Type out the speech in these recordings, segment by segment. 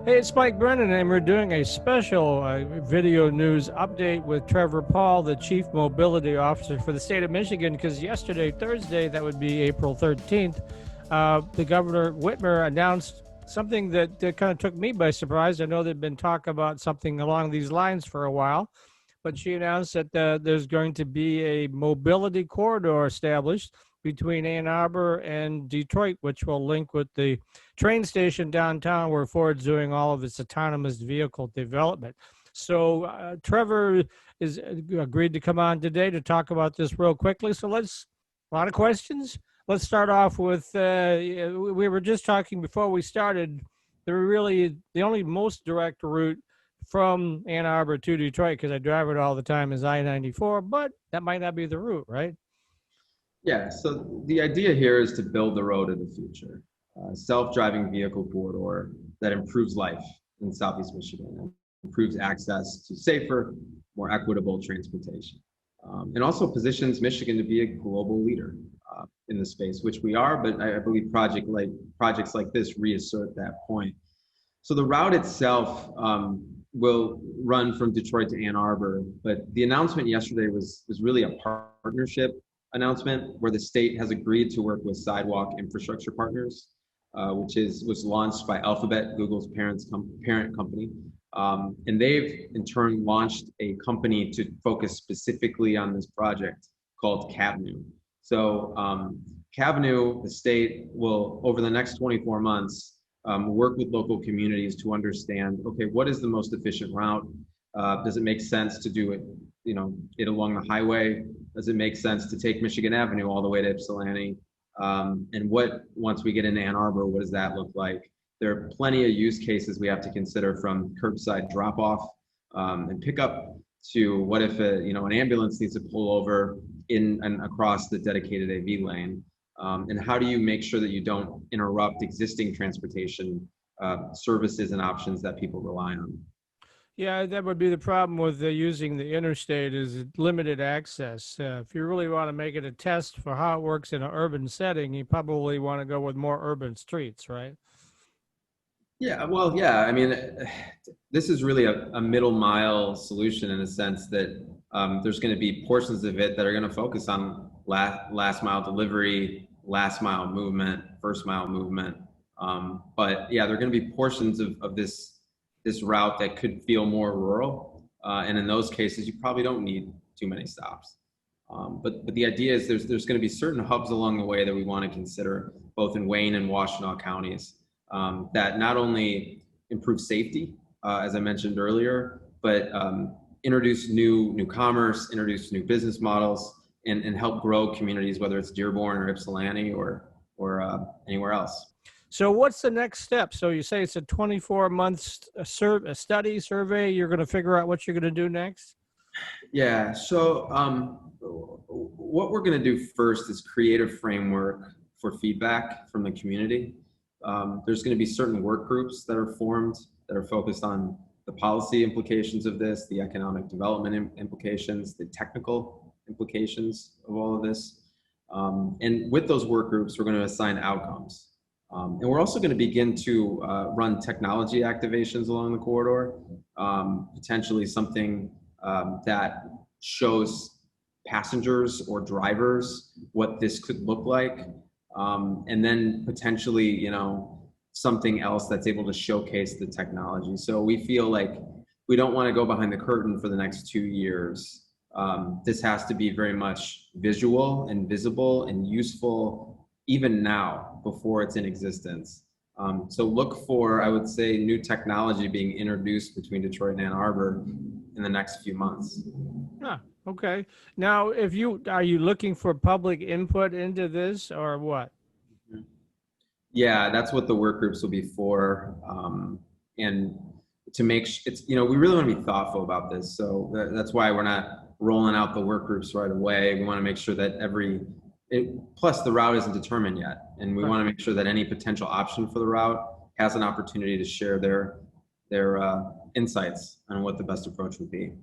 Hey, it's Mike Brennan, and we're doing a special video news update with Trevor Pawl, the Chief Mobility Officer for the state of Michigan, because yesterday, Thursday, that would be April 13th, the Governor Whitmer announced something that kind of took me by surprise. I know there'd been talk about something along these lines for a while, but she announced that there's going to be a mobility corridor established between Ann Arbor and Detroit, which will link with the train station downtown where Ford's doing all of its autonomous vehicle development. So Trevor is agreed to come on today to talk about this real quickly. So a lot of questions. Let's start off with, we were just talking before we started, the only most direct route from Ann Arbor to Detroit, because I drive it all the time, is I-94, but that might not be the route, right? Yeah, so the idea here is to build the road of the future, a self-driving vehicle corridor that improves life in Southeast Michigan and improves access to safer, more equitable transportation, and also positions Michigan to be a global leader in the space, which we are, but I believe projects like this reassert that point. So the route itself will run from Detroit to Ann Arbor, but the announcement yesterday was really a partnership announcement where the state has agreed to work with Sidewalk Infrastructure Partners, which was launched by Alphabet, Google's parent company. And they've in turn launched a company to focus specifically on this project called CAVNU. So CAVNU, the state will, over the next 24 months, work with local communities to understand, okay, what is the most efficient route? Does it make sense to do it, it along the highway? Does it make sense to take Michigan Avenue all the way to Ypsilanti? And once we get into Ann Arbor, what does that look like? There are plenty of use cases we have to consider, from curbside drop-off and pickup to what if an ambulance needs to pull over in and across the dedicated AV lane? And how do you make sure that you don't interrupt existing transportation services and options that people rely on? Yeah, that would be the problem with using the interstate, is limited access. If you really want to make it a test for how it works in an urban setting, you probably want to go with more urban streets, right? Yeah, well, yeah. I mean, this is really a middle mile solution in the sense that there's going to be portions of it that are going to focus on last mile delivery, last mile movement, first mile movement. But yeah, there are going to be portions of this route that could feel more rural. And in those cases, you probably don't need too many stops. But the idea is there's going to be certain hubs along the way that we want to consider, both in Wayne and Washtenaw counties, that not only improve safety, as I mentioned earlier, but introduce new commerce, introduce new business models, and help grow communities, whether it's Dearborn or Ypsilanti or anywhere else. So what's the next step? So you say it's a 24-month study survey. You're going to figure out what you're going to do next? Yeah. So what we're going to do first is create a framework for feedback from the community. There's going to be certain work groups that are formed that are focused on the policy implications of this, the economic development implications, the technical implications of all of this. And with those work groups, we're going to assign outcomes. And we're also going to begin to run technology activations along the corridor, potentially something that shows passengers or drivers what this could look like, and then potentially, something else that's able to showcase the technology. So we feel like we don't want to go behind the curtain for the next 2 years. This has to be very much visual and visible and useful even now, before it's in existence. So look for, I would say, new technology being introduced between Detroit and Ann Arbor in the next few months. Okay. Now, are you looking for public input into this or what? Yeah, that's what the work groups will be for. And to make we really want to be thoughtful about this. So that's why we're not rolling out the work groups right away. We want to make sure that plus the route isn't determined yet. And we want to make sure that any potential option for the route has an opportunity to share their insights on what the best approach would be.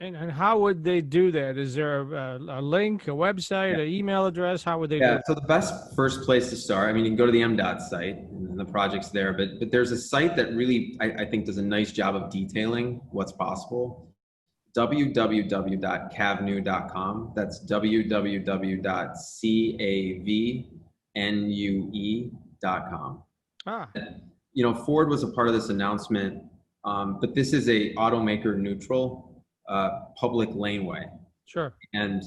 And how would they do that? Is there a link, a website, Yeah. an email address? How would they do Yeah, that? so the best first place to start, I mean, you can go to the MDOT site and the project's there, but there's a site that really, I think, does a nice job of detailing what's possible. www.cavnu.com. That's www.cavnue.com. Ah, You know, Ford was a part of this announcement, but this is a automaker neutral public laneway. sure. And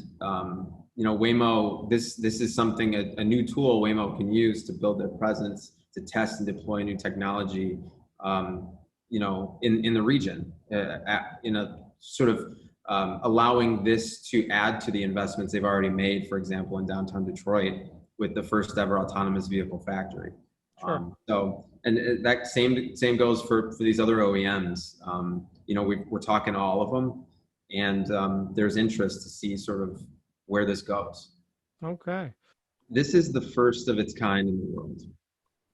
you know, Waymo, this is something, a new tool Waymo can use to build their presence, to test and deploy new technology, you know, in the region, in a sort of allowing this to add to the investments they've already made, for example, in downtown Detroit with the first ever autonomous vehicle factory. Sure. So, and that same goes for these other OEMs. You know, we're talking to all of them, and there's interest to see sort of where this goes. Okay. This is the first of its kind in the world.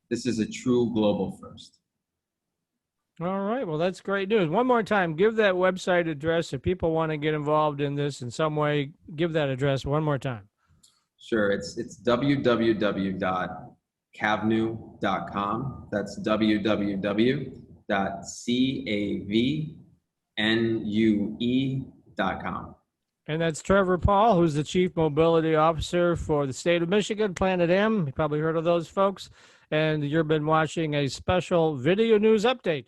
This is a true global first. All right. Well, that's great news. One more time, give that website address if people want to get involved in this in some way. Give that address one more time. Sure, it's www.cavnu.com. That's www.cavnue.com. And that's Trevor Pawl, who's the Chief Mobility Officer for the state of Michigan, Planet M. You probably heard of those folks. And you've been watching a special video news update